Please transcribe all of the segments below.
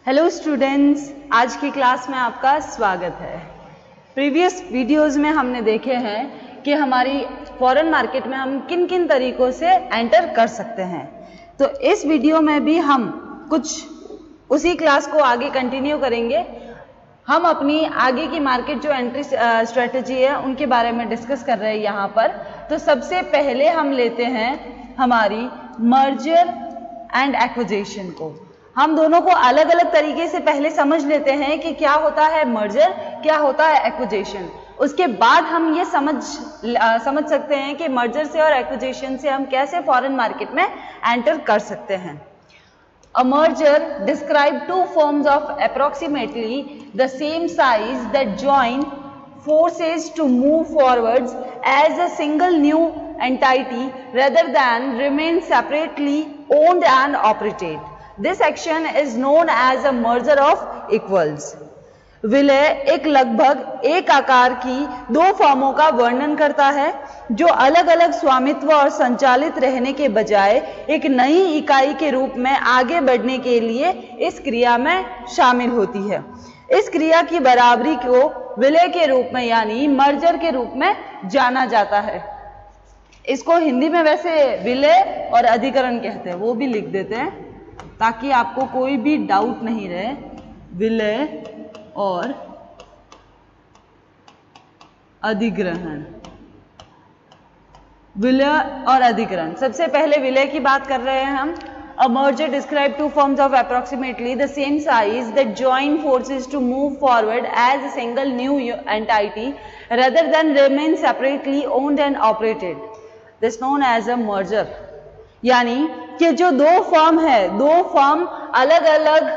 Hello students, आज की class में आपका स्वागत है। प्रीवियस वीडियोस में हमने देखे हैं कि हमारी फॉरेन मार्केट में हम किन किन तरीकों से एंटर कर सकते हैं। तो इस वीडियो में भी हम कुछ उसी क्लास को आगे कंटिन्यू करेंगे। हम अपनी आगे की मार्केट जो एंट्री स्ट्रेटजी है उनके बारे में डिस्कस कर रहे हैं यहाँ पर। तो सबसे पहले हम लेते हैं हमारी मर्जर एंड एक्विजिशन को। हम दोनों को अलग अलग तरीके से पहले समझ लेते हैं कि क्या होता है मर्जर, क्या होता है एक्विजिशन। उसके बाद हम ये समझ सकते हैं कि मर्जर से और एक्विजिशन से हम कैसे फॉरेन मार्केट में एंटर कर सकते हैं। A merger describes two firms of approximately the same size that join forces to move forwards as a single new entity rather than remain separately owned and operated. This action is known as a merger of equals. विलय एक लगभग एक आकार की दो फर्मों का वर्णन करता है जो अलग अलग स्वामित्व और संचालित रहने के बजाय एक नई इकाई के रूप में आगे बढ़ने के लिए इस क्रिया में शामिल होती है। इस क्रिया की बराबरी को विलय के रूप में यानी मर्जर के रूप में जाना जाता है। इसको हिंदी में वैसे विलय और अधिकरण कहते हैं, वो भी लिख देते हैं ताकि आपको कोई भी डाउट नहीं रहे। विलय और अधिग्रहण, विलय और अधिग्रहण। सबसे पहले विलय की बात कर रहे हैं हम। A merger describes two firms of approximately the same size that join forces to move forward as a single new entity rather than remain separately owned and operated. This known as a merger. यानी कि जो दो firm है, दो firm अलग अलग,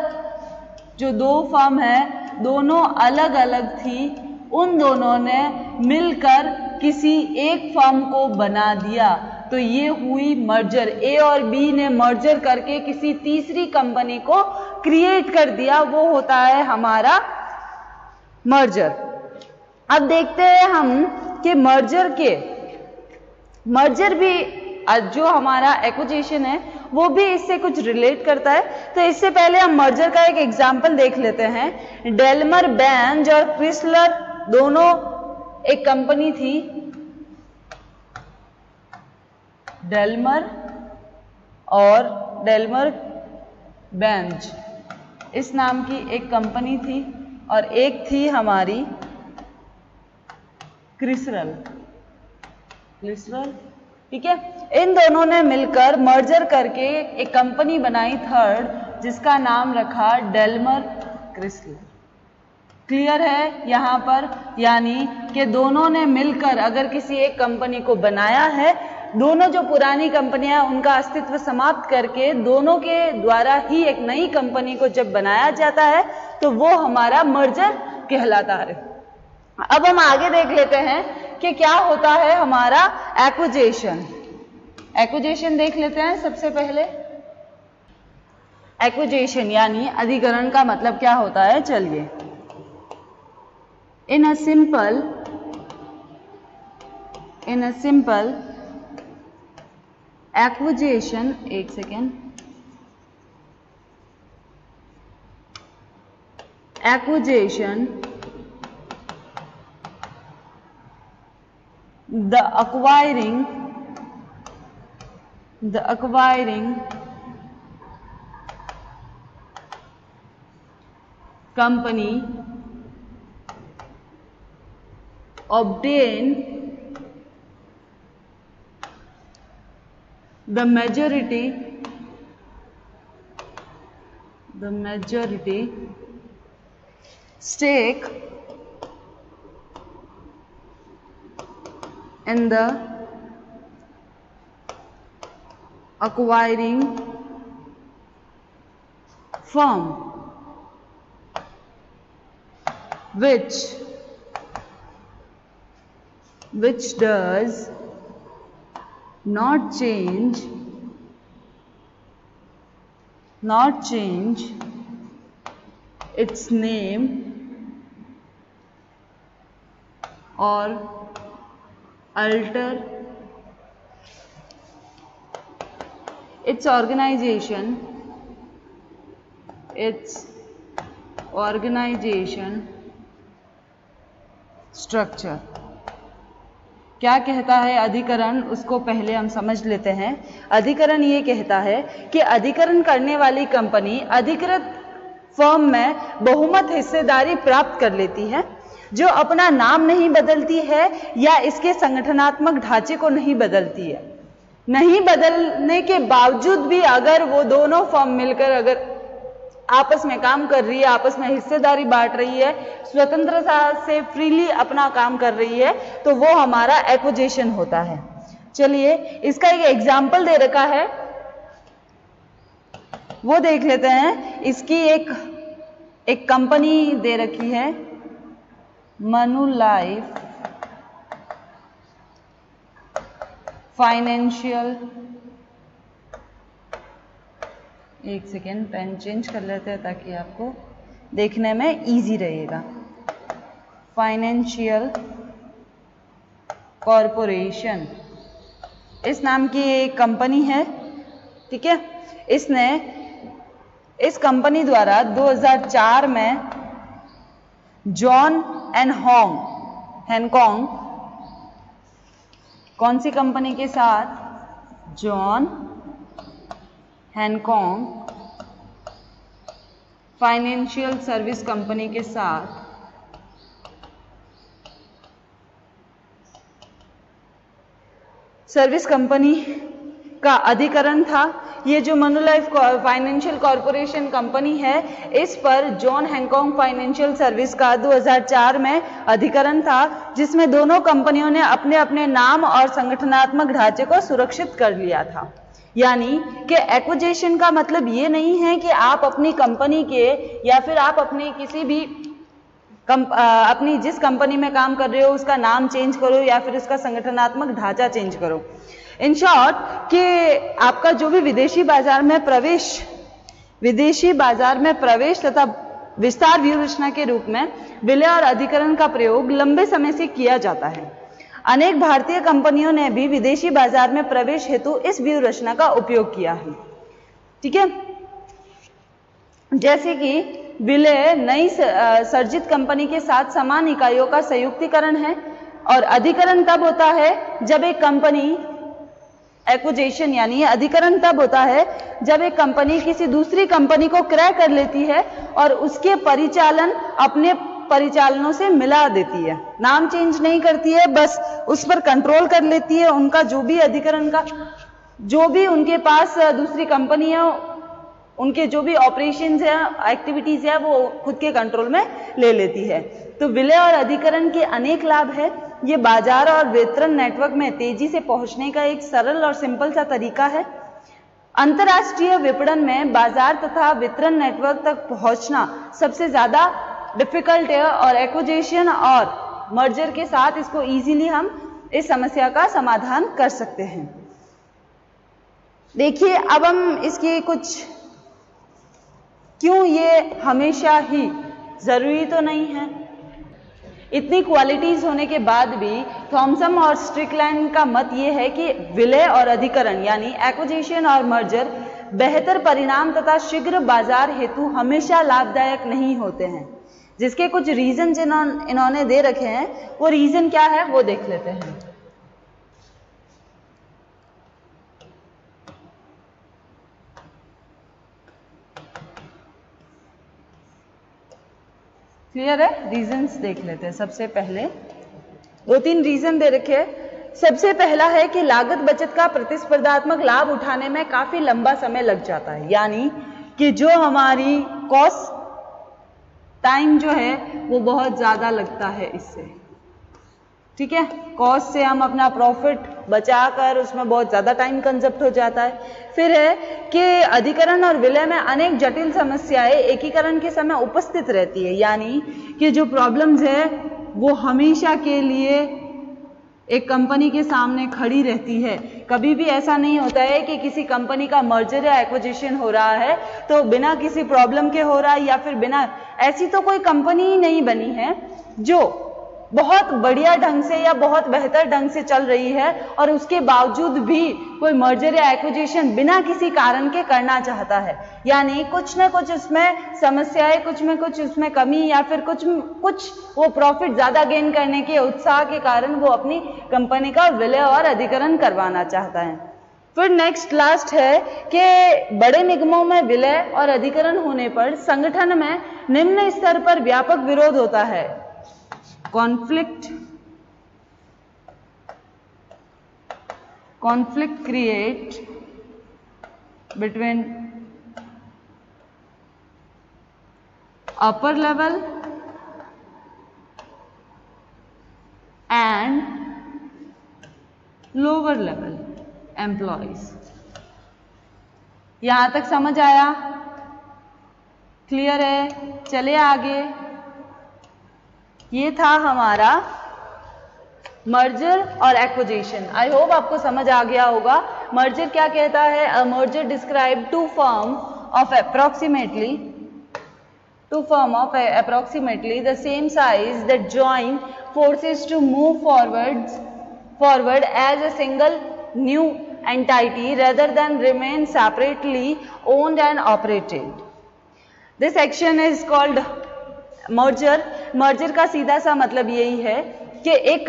जो दो फर्म है दोनों अलग अलग थी, उन दोनों ने मिलकर किसी एक फर्म को बना दिया, तो ये हुई मर्जर। ए और बी ने मर्जर करके किसी तीसरी कंपनी को क्रिएट कर दिया, वो होता है हमारा मर्जर। अब देखते हैं हम कि मर्जर भी जो हमारा एक्विजिशन है वो भी इससे कुछ रिलेट करता है। तो इससे पहले हम मर्जर का एक एग्जांपल देख लेते हैं। डेल्मर बेंज और क्रिसलर दोनों एक कंपनी थी। डेल्मर और डेल्मर बेंज इस नाम की एक कंपनी थी और एक थी हमारी क्रिसलर, ठीक है। इन दोनों ने मिलकर मर्जर करके एक कंपनी बनाई थर्ड, जिसका नाम रखा डेल्मर क्रिसलर। क्लियर है यहाँ पर? यानी कि दोनों ने मिलकर अगर किसी एक कंपनी को बनाया है, दोनों जो पुरानी कंपनियां उनका अस्तित्व समाप्त करके दोनों के द्वारा ही एक नई कंपनी को जब बनाया जाता है तो वो हमारा मर्जर कहलाता है। अब हम आगे देख लेते हैं कि क्या होता है हमारा एक्विजिशन। एक्विजिशन देख लेते हैं सबसे पहले। एक्विजिशन यानी अधिग्रहण का मतलब क्या होता है, चलिए। इन अ सिंपल एक्विजिशन, एक second, acquisition the acquiring company obtain the majority stake in the acquiring firm, which does not change its name or alter its organization, its organisation structure. क्या कहता है अधिकरण, उसको पहले हम समझ लेते हैं। अधिकरण ये कहता है कि अधिकरण करने वाली कंपनी अधिकृत फर्म में बहुमत हिस्सेदारी प्राप्त कर लेती है, जो अपना नाम नहीं बदलती है या इसके संगठनात्मक ढांचे को नहीं बदलती है। नहीं बदलने के बावजूद भी अगर वो दोनों फर्म मिलकर अगर आपस में काम कर रही है, आपस में हिस्सेदारी बांट रही है, स्वतंत्रता से फ्रीली अपना काम कर रही है, तो वो हमारा एक्विजिशन होता है। चलिए इसका एक एग्जाम्पल दे रखा है, वो देख लेते हैं। इसकी एक कंपनी दे रखी है, मनुलाइफ फाइनेंशियल, एक सेकेंड पेन चेंज कर लेते हैं ताकि आपको देखने में इजी रहेगा। फाइनेंशियल कॉरपोरेशन इस नाम की एक कंपनी है, ठीक है। इसने इस कंपनी द्वारा 2004 में जॉन एंड हैनकॉन्ग, कौन सी कंपनी के साथ? जॉन हैनकॉन्ग फाइनेंशियल सर्विस कंपनी के साथ सर्विस कंपनी का अधिकरण था। ये जो मनुलाइफ फाइनेंशियल कॉरपोरेशन कंपनी है, इस पर जॉन हैनकॉन्ग फाइनेंशियल सर्विस का 2004 में अधिकरण था, जिसमें दोनों कंपनियों ने अपने अपने नाम और संगठनात्मक ढांचे को सुरक्षित कर लिया था। यानी कि एक्विजिशन का मतलब ये नहीं है कि आप अपनी कंपनी के या फिर आप अपनी किसी भी अपनी जिस कंपनी में काम कर रहे हो उसका नाम चेंज करो या फिर उसका संगठनात्मक ढांचा चेंज करो। इन शॉर्ट कि आपका जो भी विदेशी बाजार में प्रवेश तथा विस्तार व्यूह रचना के रूप में विलय और अधिकरण का प्रयोग लंबे समय से किया जाता है। अनेक भारतीय कंपनियों ने भी विदेशी बाजार में प्रवेश हेतु इस व्यूह रचना का उपयोग किया है, ठीक है। जैसे कि विलय नई सर्जित कंपनी के साथ समान इकाइयों का संयुक्तिकरण है, और अधिकरण तब होता है जब एक कंपनी, एक्विजिशन यानी अधिकरण तब होता है जब एक कंपनी किसी दूसरी कंपनी को क्रय कर लेती है और उसके परिचालन अपने परिचालनों से मिला देती है। नाम चेंज नहीं करती है, बस उस पर कंट्रोल कर लेती है। उनका जो भी अधिकरण का जो भी उनके पास दूसरी कंपनी है, उनके जो भी ऑपरेशंस है, एक्टिविटीज है, वो खुद के कंट्रोल में ले लेती है। तो विलय और अधिकरण के अनेक लाभ है। ये बाजार और वितरण नेटवर्क में तेजी से पहुंचने का एक सरल और सिंपल सा तरीका है। अंतर्राष्ट्रीय विपणन में बाजार तथा वितरण नेटवर्क तक पहुंचना सबसे ज्यादा डिफिकल्ट है, और एक्विजिशन और मर्जर के साथ इसको इजीली हम इस समस्या का समाधान कर सकते हैं। देखिए अब हम इसकी कुछ, क्यों ये हमेशा ही जरूरी तो नहीं है। इतनी क्वालिटीज होने के बाद भी थॉमसन और स्ट्रिकलैंड का मत ये है कि विलय और अधिकरण यानी एक्विजिशन और मर्जर बेहतर परिणाम तथा शीघ्र बाजार हेतु हमेशा लाभदायक नहीं होते हैं। जिसके कुछ रीजन इन्होंने दे रखे हैं, वो रीजन क्या है वो देख लेते हैं। क्लियर है? रीजंस देख लेते हैं। सबसे पहले 2-3 रीजन दे रखे हैं। सबसे पहला है कि लागत बचत का प्रतिस्पर्धात्मक लाभ उठाने में काफी लंबा समय लग जाता है, यानी कि जो हमारी कॉस्ट टाइम जो है वो बहुत ज्यादा लगता है इससे, ठीक है। कॉस्ट से हम अपना प्रॉफिट बचाकर उसमें बहुत ज्यादा टाइम कंजप्ट हो जाता है। फिर है कि अधिकरण और विलय में अनेक जटिल समस्याएं एकीकरण के समय उपस्थित रहती है, यानी कि जो प्रॉब्लम्स है वो हमेशा के लिए एक कंपनी के सामने खड़ी रहती है। कभी भी ऐसा नहीं होता है कि किसी कंपनी का मर्जर या एक्विजिशन हो रहा है तो बिना किसी प्रॉब्लम के हो रहा है, या फिर बिना, ऐसी तो कोई कंपनी ही नहीं बनी है जो बहुत बढ़िया ढंग से या बहुत बेहतर ढंग से चल रही है और उसके बावजूद भी कोई मर्जर या एक्विजिशन बिना किसी कारण के करना चाहता है, यानी कुछ न कुछ उसमें समस्याएं, कुछ में कुछ उसमें कमी या फिर कुछ वो प्रॉफिट ज्यादा गेन करने के उत्साह के कारण वो अपनी कंपनी का विलय और अधिग्रहण करवाना चाहता है। फिर नेक्स्ट लास्ट है कि बड़े निगमों में विलय और अधिग्रहण होने पर संगठन में निम्न स्तर पर व्यापक विरोध होता है। conflict create between upper level and lower level employees। यहां तक समझ आया? क्लियर है? चलिए आगे। ये था हमारा मर्जर और एक्विजिशन। आई होप आपको समझ आ गया होगा। मर्जर क्या कहता है? A merger describe two firm of approximately the same size that join forces to move forward as a single new entity rather than remain separately owned and operated. This action is called merger. Merger का सीधा सा मतलब यही है कि एक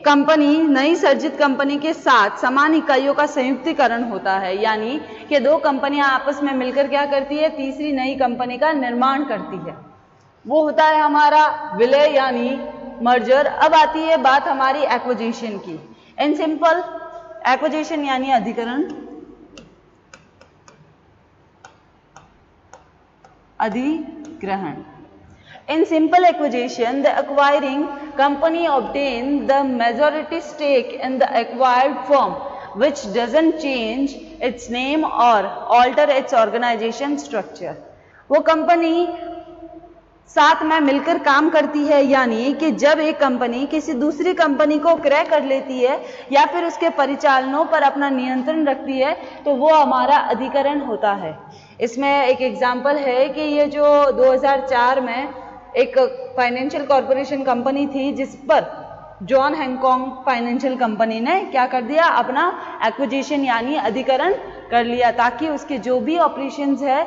company नई सर्जित company के साथ समान इकाइयों का संयुक्तिकरण होता है, यानी कि दो कंपनियां आपस में मिलकर क्या करती है? तीसरी नई कंपनी का निर्माण करती है। वो होता है हमारा विलय यानी मर्जर। अब आती है बात हमारी एक्विजिशन की। इन सिंपल, एक्विजिशन यानी अधिग्रहण, In simple acquisition, the acquiring company obtains the majority stake in the acquired firm, which doesn't change its name or alter its organization structure. वो कंपनी साथ में मिलकर काम करती है, यानी कि जब एक कंपनी किसी दूसरी कंपनी को क्रय कर लेती है या फिर उसके परिचालनों पर अपना नियंत्रण रखती है तो वो हमारा अधिग्रहण होता है। इसमें एक एग्जाम्पल है कि ये जो 2004 में एक फाइनेंशियल कॉरपोरेशन कंपनी थी जिस पर जॉन हैंकॉक फाइनेंशियल कंपनी ने क्या कर दिया? अपना एक्विजिशन यानी अधिग्रहण कर लिया, ताकि उसके जो भी ऑपरेशंस है,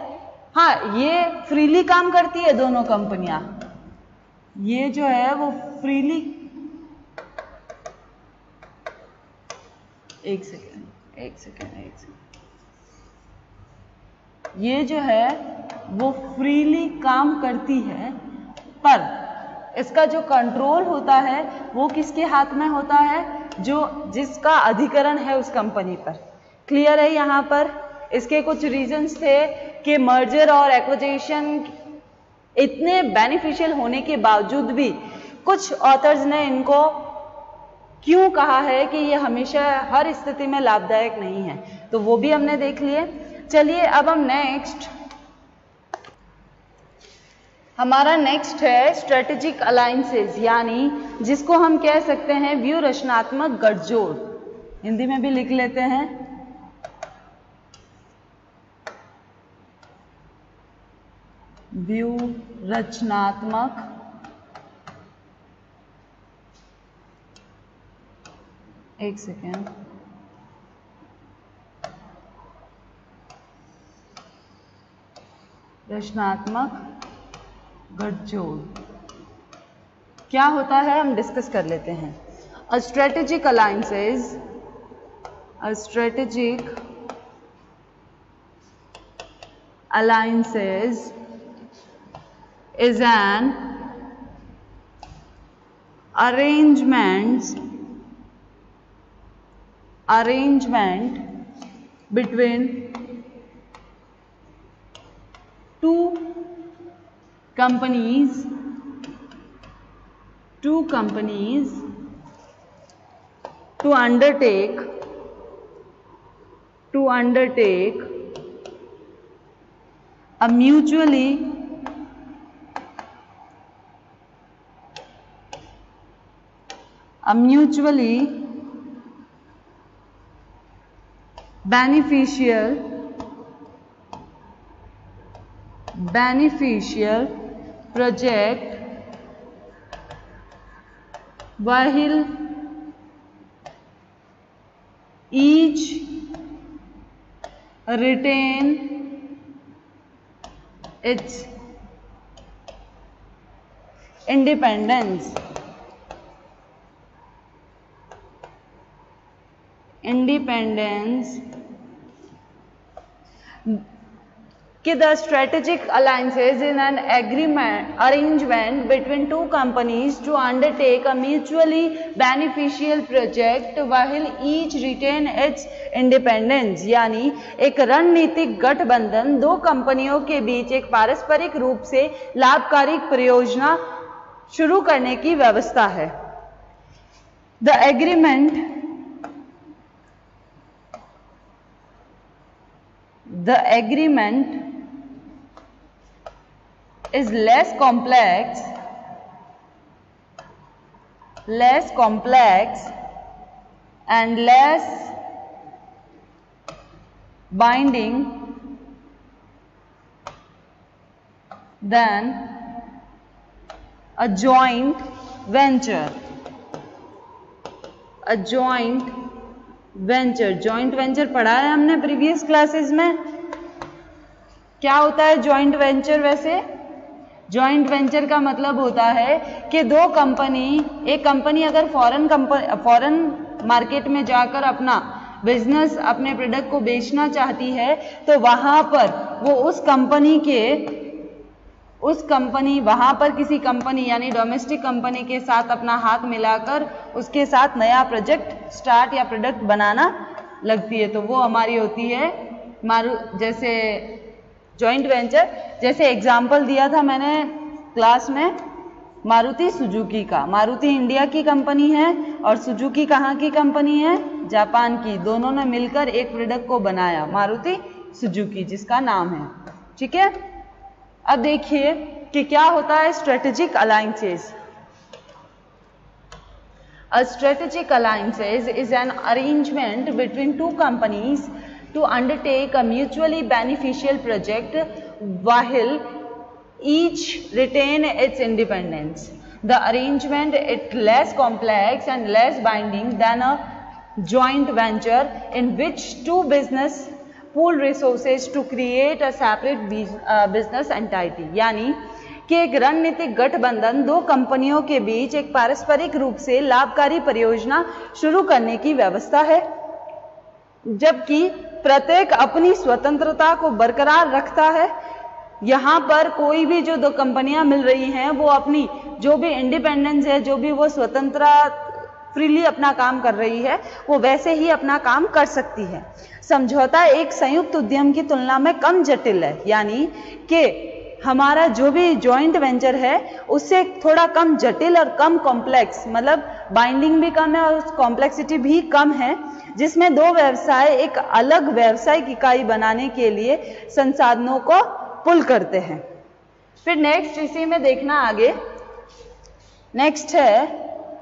हाँ ये फ्रीली काम करती है दोनों कंपनियां, ये जो है वो फ्रीली, एक सेकेंड, ये जो है वो फ्रीली काम करती है, पर इसका जो कंट्रोल होता है वो किसके हाथ में होता है? जिसका अधिग्रहण है उस कंपनी पर। क्लियर है? यहाँ पर इसके कुछ रीजंस थे कि मर्जर और एक्विजिशन इतने बेनिफिशियल होने के बावजूद भी कुछ ऑथर्स ने इनको क्यों कहा है कि ये हमेशा हर स्थिति में लाभदायक नहीं है, तो वो भी हमने देख लिए। चलिए अब हम हमारा नेक्स्ट है स्ट्रेटेजिक अलायंसेस, यानी जिसको हम कह सकते हैं व्यूह रचनात्मक गठजोड़, हिंदी में भी लिख लेते हैं व्यूह रचनात्मक रचनात्मक गठजोड़ क्या होता है हम डिस्कस कर लेते हैं। A strategic alliances is an arrangement between two companies to undertake a mutually beneficial project while each retain its independence. The strategic alliances in an arrangement between two companies to undertake a mutually beneficial project while each retain its independence, यानी एक रणनीतिक गठबंधन दो कंपनियों के बीच एक पारस्परिक रूप से लाभकारी परियोजना शुरू करने की व्यवस्था है. The agreement is less complex and less binding than a joint venture. Joint venture पढ़ा है हमने प्रीवियस क्लासेस में. क्या होता है जॉइंट वेंचर? वैसे जॉइंट वेंचर का मतलब होता है कि दो कंपनी, एक कंपनी अगर फॉरेन मार्केट में जाकर अपना बिजनेस, अपने प्रोडक्ट को बेचना चाहती है तो वहां पर वो वहां पर किसी कंपनी यानी डोमेस्टिक कंपनी के साथ अपना हाथ मिलाकर उसके साथ नया प्रोजेक्ट स्टार्ट या प्रोडक्ट बनाना लगती है, तो वो हमारी होती है जैसे जॉइंट वेंचर. जैसे एग्जाम्पल दिया था मैंने क्लास में मारुति सुजुकी का. मारुति इंडिया की कंपनी है और सुजुकी कहाँ की कंपनी है? जापान की. दोनों ने मिलकर एक प्रोडक्ट को बनाया मारुति सुजुकी, जिसका नाम है. ठीक है, अब देखिए कि क्या होता है strategic alliances. A strategic alliances is an arrangement between two companies to undertake a mutually beneficial project while each retain its independence. The arrangement is less complex and less binding than a joint venture in which two business pool resources to create a separate business entity. यानी कि एक रणनीतिक गठबंधन दो कंपनियों के बीच एक पारस्परिक रूप से लाभकारी परियोजना शुरू करने की व्यवस्था है, जबकि प्रत्येक अपनी स्वतंत्रता को बरकरार रखता है. यहाँ पर कोई भी जो दो कंपनियां मिल रही हैं वो अपनी जो भी इंडिपेंडेंस है, जो भी वो स्वतंत्रता फ्रीली अपना काम कर रही है, वो वैसे ही अपना काम कर सकती है. समझौता एक संयुक्त उद्यम की तुलना में कम जटिल है, यानी कि हमारा जो भी जॉइंट वेंचर है उससे थोड़ा कम जटिल और कम कॉम्प्लेक्स, मतलब बाइंडिंग भी कम है और कॉम्प्लेक्सिटी भी कम है, जिसमें दो व्यवसाय एक अलग व्यावसायिक इकाई बनाने के लिए संसाधनों को पुल करते हैं. फिर नेक्स्ट इसी में देखना आगे. नेक्स्ट है,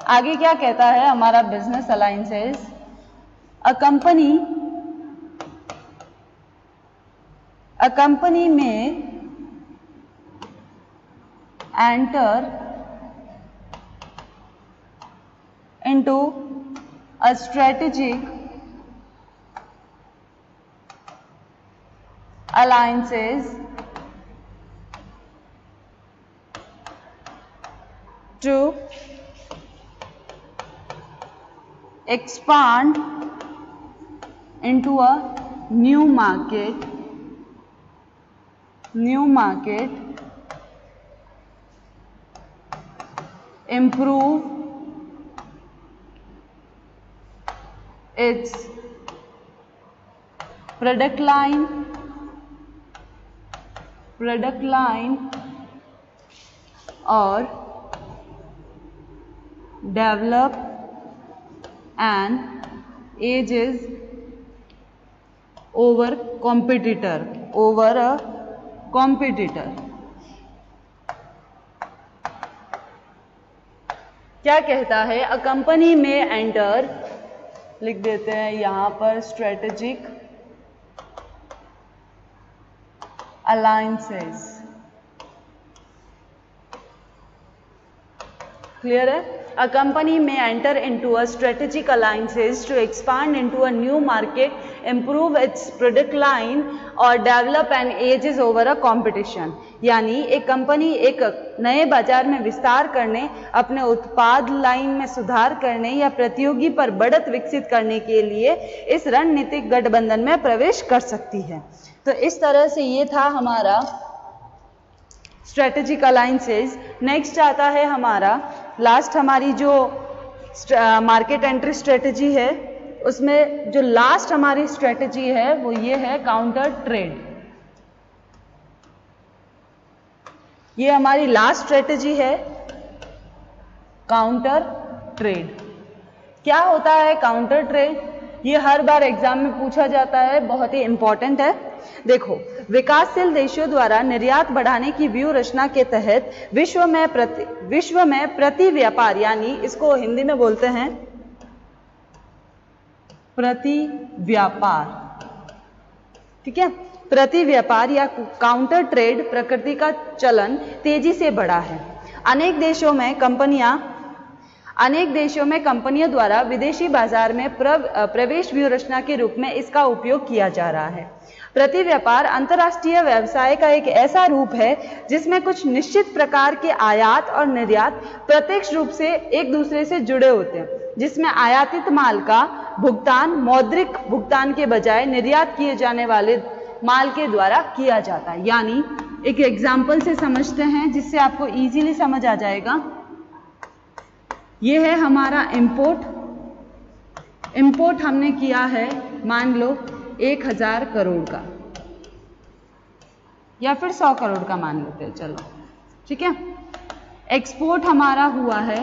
आगे क्या कहता है हमारा बिजनेस अलायंसेस. अ कंपनी में enter into a strategic alliances to expand into a new market, improve its product line और develop an edges over a competitor. क्या कहता है? अ कंपनी में एंटर, लिख देते हैं यहां पर स्ट्रेटेजिक अलायंसेस. क्लियर है? A company may enter into a strategic alliances to expand into a new market, improve its product line or develop an edges over a competition. यानी एक company एक नए बाजार में विस्तार करने, अपने उत्पाद लाइन में सुधार करने या प्रतियोगी पर बढ़त विकसित करने के लिए इस रणनीतिक गठबंधन में प्रवेश कर सकती है। तो इस तरह से ये था हमारा स्ट्रेटेजिक अलायंसेज। नेक्स्ट आता है हमारा लास्ट, हमारी जो मार्केट एंट्री स्ट्रेटेजी है उसमें जो लास्ट हमारी स्ट्रेटेजी है वो ये है काउंटर ट्रेड। ये हमारी लास्ट स्ट्रेटेजी है काउंटर ट्रेड। क्या होता है काउंटर ट्रेड? ये हर बार एग्जाम में पूछा जाता है, बहुत ही इंपॉर्टेंट है। देखो, विकासशील देशों द्वारा निर्यात बढ़ाने की व्यूह रचना के तहत विश्व में प्रति व्यापार, यानी इसको हिंदी में बोलते हैं प्रति व्यापार, ठीक है, प्रति व्यापार या काउंटर ट्रेड प्रकृति का चलन तेजी से बढ़ा है। अनेक देशों में कंपनियों द्वारा विदेशी बाजार में प्रवेश व्यूह रचना के रूप में इसका उपयोग किया जा रहा है। प्रति व्यापार अंतर्राष्ट्रीय व्यवसाय का एक ऐसा रूप है जिसमें कुछ निश्चित प्रकार के आयात और निर्यात प्रत्यक्ष रूप से एक दूसरे से जुड़े होते हैं, जिसमें आयातित माल का भुगतान मौद्रिक भुगतान के बजाय निर्यात किए जाने वाले माल के द्वारा किया जाता है। यानी एक एग्जाम्पल से समझते हैं जिससे आपको इजीली समझ आ जाएगा। ये है हमारा इंपोर्ट हमने किया है, मान लो 1000 करोड़ का या फिर 100 करोड़ का मान लेते हैं, चलो ठीक है। एक्सपोर्ट हमारा हुआ है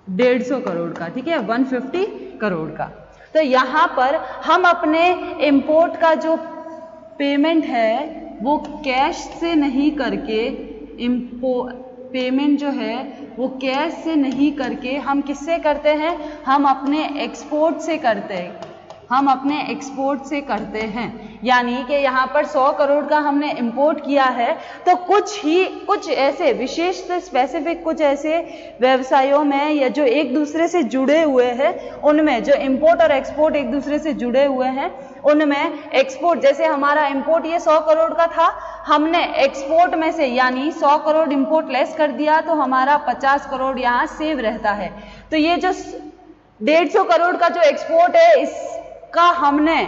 150 करोड़ का, ठीक है, 150 करोड़ का। तो यहां पर हम अपने इंपोर्ट का जो पेमेंट है वो कैश से नहीं करके, पेमेंट जो है वो कैश से नहीं करके हम किससे करते हैं? हम अपने एक्सपोर्ट से करते हैं। यानी कि यहाँ पर 100 करोड़ का हमने इंपोर्ट किया है, तो कुछ ऐसे विशेष स्पेसिफिक कुछ ऐसे व्यवसायों में या जो एक दूसरे से जुड़े हुए हैं, उनमें जो इंपोर्ट और एक्सपोर्ट एक दूसरे से जुड़े हुए हैं, उनमें एक्सपोर्ट, जैसे हमारा इंपोर्ट ये 100 करोड़ का था, हमने एक्सपोर्ट में से यानी 100 करोड़ इंपोर्ट लेस कर दिया तो हमारा 50 करोड़ यहाँ सेव रहता है। तो ये जो 150 करोड़ का जो एक्सपोर्ट है, इसका हमने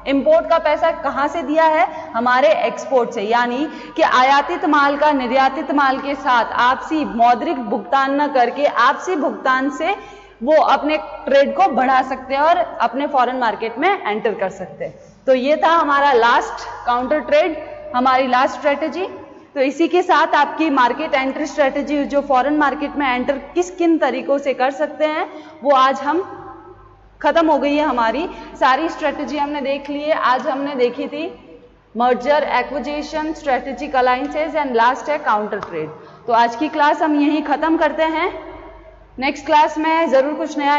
इंपोर्ट का पैसा कहां से दिया है? हमारे एक्सपोर्ट से। यानी कि आयातित माल का निर्यातित माल के साथ आपसी मौद्रिक भुगतान न करके आपसी भुगतान से वो अपने ट्रेड को बढ़ा सकते हैं और अपने फॉरेन मार्केट में एंटर कर सकते हैं। तो ये था हमारा लास्ट काउंटर ट्रेड, हमारी लास्ट स्ट्रेटेजी। तो इसी के साथ आपकी मार्केट एंट्री स्ट्रेटेजी, जो फॉरेन मार्केट में एंटर किन तरीकों से कर सकते हैं, वो आज हम खत्म हो गई है। हमारी सारी स्ट्रेटेजी हमने देख ली है। आज हमने देखी थी merger, acquisition, strategic alliances and last है काउंटर ट्रेड। तो आज की क्लास हम यहीं खत्म करते हैं। नेक्स्ट क्लास में जरूर कुछ नया